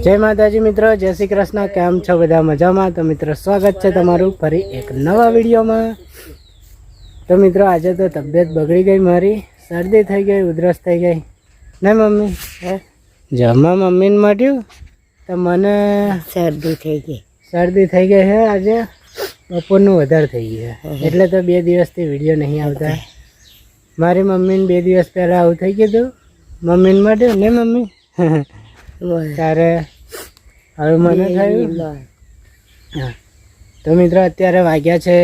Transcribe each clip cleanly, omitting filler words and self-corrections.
જય માતાજી મિત્રો, જય શ્રી કૃષ્ણ. કેમ છો બધા? મજામાં? તો મિત્રો સ્વાગત છે તમારું ફરી એક નવા વિડીયોમાં. તો મિત્રો આજે તો તબિયત બગડી ગઈ મારી, શરદી થઈ ગઈ, ઉધરસ થઈ ગઈ ને મમ્મી. જમવા મમ્મીને મળ્યું તો મને શરદી થઈ ગઈ છે. આજે બપોરનું વધારે થઈ ગયું એટલે તો 2 દિવસથી વિડીયો નહીં આવતા. મારી મમ્મીને 2 દિવસ પહેલાં આવું થઈ ગયું. મમ્મીને મળ્યું ને મમ્મી ત્યારે હવે મને થયું. હા તો મિત્રો અત્યારે વાગ્યા છે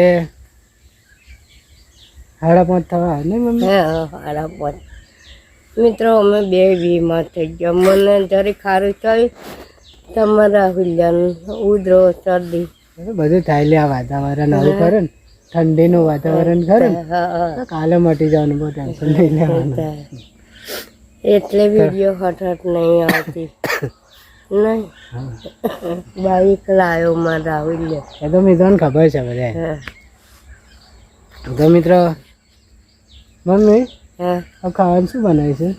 5:30 થવા ને મમ્મી. 5:30 મિત્રો અમે 2 બીમાર થઈ ગયા. મને જરી ખારું થયું, તમારા હુલ્યાનું ઉધરો શરદી બધું થાય લે. આ વાતાવરણ આવું કરે ને, ઠંડીનું વાતાવરણ કરે ને તો કાલે મટી જવાનું, બહુ ટેન્શન નહીં લેવાનું. એટલે વિડીયો હઠ નહીં આવતી નહીં. બાઈક લાવ્યો માં રાહુલ. એ તો મિત્રોને ખબર છે બધા. તો મિત્રો મમ્મી આ ખાવાનું શું બનાવ્યું છે?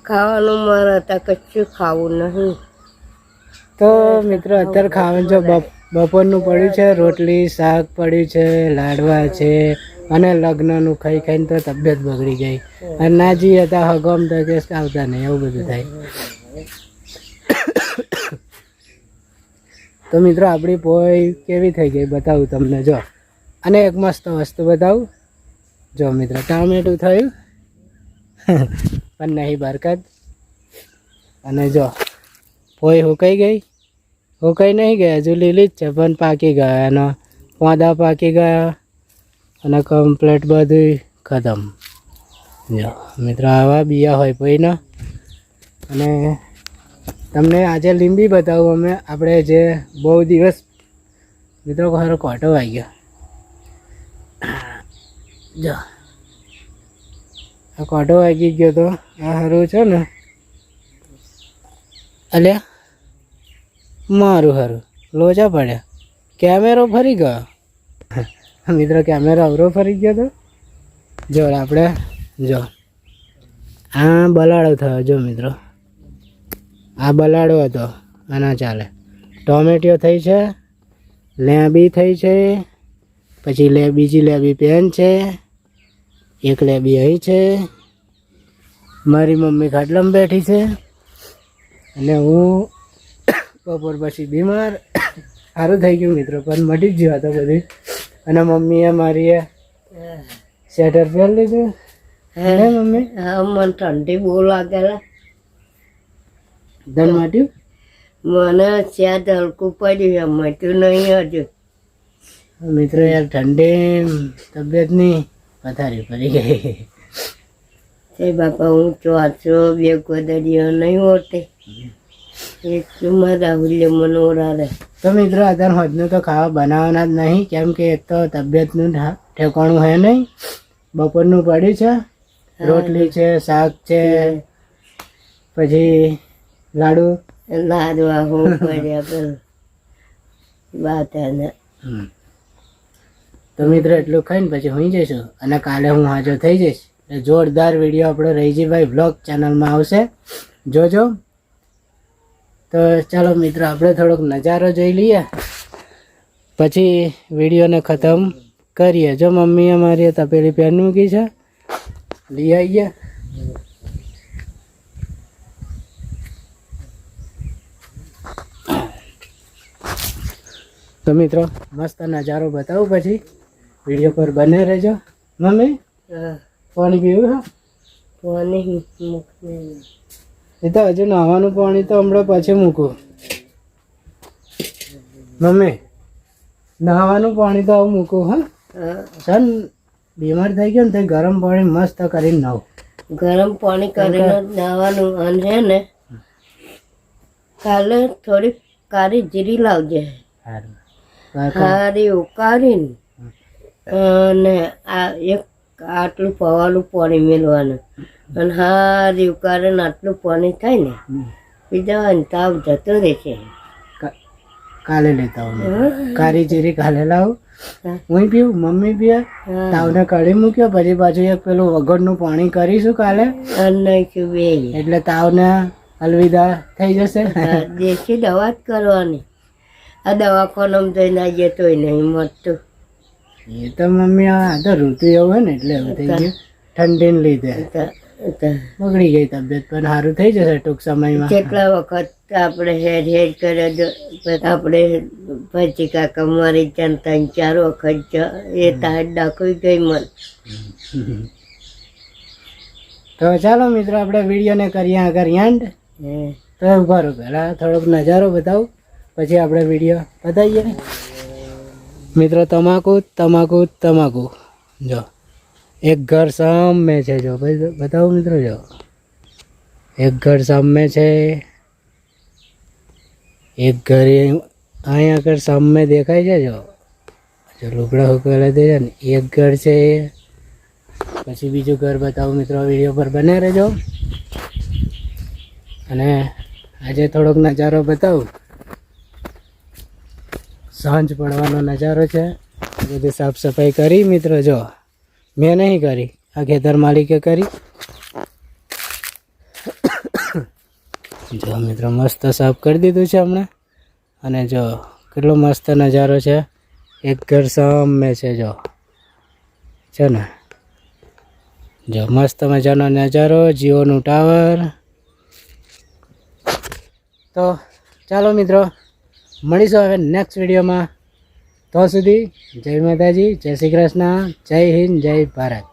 ખાવાનું મારે હતા કશું ખાવું નહીં. તો મિત્રો અત્યારે ખાવાનું જો બપોરનું પડ્યું છે, રોટલી શાક પડ્યું છે, લાડવા છે અને લગ્નનું ખાઈ ખાઈને તો તબિયત બગડી ગઈ. અને ના જઈએ હતા હગમ તો કે આવતા નહીં, એવું બધું થાય. તો મિત્રો આપણી પોઈ કેવી થઈ ગઈ બતાવું તમને. જો અને એક મસ્ત વસ્તુ બતાવું. જો મિત્રો ટામેટું થયું પણ નહીં બરકત. અને જો પોઈ હુકાઈ ગઈ, હુકાઈ નહીં ગઈ હજુ, લીલી જ છે પણ પાકી ગયા. એનો પોદા પાકી ગયા અને કમ્પ્લેટ બધું ખતમ. જો મિત્રો આવા બીયા હોય પોઈના. અને તમને આજે લીંબી બતાવું અમે. આપણે જે બહુ દિવસ મિત્રો ખરો કોટો આવી ગયો. જો આ કોટો વાગી ગયો તો આ સારું છે ને. અલ્યા મારું સારું લોચા પડ્યા. કેમેરો ફરી ગયો મિત્રો, કેમેરો અવરો ફરી ગયો તો. જો આપણે જો આ બલાડો થયો. જો મિત્રો આ બલાડો હતો, આના ચાલે. ટોમેટો થઈ છે, લેબી થઈ છે, પછી બીજી લેબી પેન છે, એક લેબી અહીં છે. મારી મમ્મી ખાટલામાં બેઠી છે અને હું બપોર પછી બીમાર. સારું થઈ ગયું મિત્રો, પણ મટી જ ગયો હતો બધું. અને મમ્મીએ મારીએ સ્વેટર પહેરી લીધું. હે મમ્મી? હા મને ઠંડી બહુ લાગેલા. ધન માટ્યું મને ત્યાં હલકું પડ્યું, મટ્યું નહીં હજુ. મિત્રો યાર ઠંડી તબિયતની પથારી પડી ગઈ. તે બાપા હું 402 ગોદડીઓ નહીં હોતી. એટલું મારા હુલ્ય મને ઓરાડે. તો મિત્રો અત્યારે હોજનું તો ખાવા બનાવવાના જ નહીં, કેમ કે એક તો તબિયતનું ઠેકાણું હે નહીં. બપોરનું પડ્યું છે, રોટલી છે, શાક છે, પછી લાડુ લાડવા હું પડ્યા પેલું વાત એને. તો મિત્રો એટલું ખાઈને પછી હું જઈશું અને કાલે હું હાજર થઈ જઈશ. જોરદાર વિડીયો આપણો રહીજીભાઈ વ્લોગ ચેનલમાં આવશે, જોજો. તો ચાલો મિત્રો આપણે થોડોક નજારો જોઈ લઈએ પછી વિડીયોને ખતમ કરીએ. જો મમ્મીએ મારી તપેલી પેન મૂકી છે, લઈ આવીએ. તો મિત્રો મસ્ત નજારો બતાવું, પછી વિડીયો પર બને રહેજો. મમ્મી પાણી પીવું? હા પાણી એ તો હજુ નાવાનું પાણી તો હમણાં પછી મૂકું. મમ્મી નાવાનું પાણી તો આવું મૂકું. હા સન બીમાર થઈ ગયો ને તો ગરમ પાણી મસ્ત કરીને નાવું. ગરમ પાણી કરીને નાવાનું. અને ને કાલે થોડી કાળી જીરી લાવજે, હારી ઉકાળીને. અને આ એક આટલું પવાલું પાણી મેળવાનું અને હારી ઉકાળીને આટલું પાણી થાય ને પીધા તાવ જતો રહેશે. કાલે લેતા આવું. કાળી જીરી કાલે લાવું, હું પીવું, મમ્મી પીએ. તાવને કઢી મૂક્યો, પછી પાછું એક પેલું વગરનું પાણી કરીશું કાલે. અને બે એટલે તાવને અલવિદા થઈ જશે. દેશી દવા જ કરવાની. આ દવાખાનામાં જઈને આવીએ તોય નહીં મળતું. એ તો મમ્મી આ તો ઋતુ એવું હોય ને એટલે એવું થઈ ગયું ઠંડીને લીધે બગડી ગઈ તબિયત પણ સારું થઈ જશે ટૂંક સમયમાં. કેટલા વખત આપણે હેડ હેડ કરે આપણે પછી કાકા મારી ચાર 3-4 વખત એ તાર દાખવી ગઈ મન. તો ચાલો મિત્રો આપણે વિડીયોને કરીએ આગળ એન્ડ. તો ઉભા રહો, પહેલાં થોડોક નજારો બતાવું પછી આપણે વિડીયો બતાવીએ. મિત્રો તમાકુ તમાકુ તમાકુ જો એક ઘર સામે છે. જો ભાઈ બતાવો મિત્રો, જો એક ઘર સામે છે, એક ઘર અહીંયા આગળ સામે દેખાય છે. જો લુગડા હુકવેલા દે છે ને એક ઘર છે. પછી બીજું ઘર બતાવું મિત્રો, વિડીયો પર બને રહેજો. અને આજે થોડોક નજારો બતાવું. સાંજ પડવાનો નજારો છે. બધી સાફ સફાઈ કરી મિત્રો. જો મેં નહીં કરી, આ ખેતર માલિકે કરી. જો મિત્રો મસ્ત સાફ કરી દીધું છે હમણાં. અને જો કેટલો મસ્ત નજારો છે. એક ઘર સામે છે જો છે ને. જો મસ્ત મજાનો નજારો, જીઓનું ટાવર. તો ચાલો મિત્રો મળીશું હવે નેક્સ્ટ વિડીયોમાં. તો સુધી જય માતાજી, જય શ્રી કૃષ્ણ, જય હિન્દ, જય ભારત.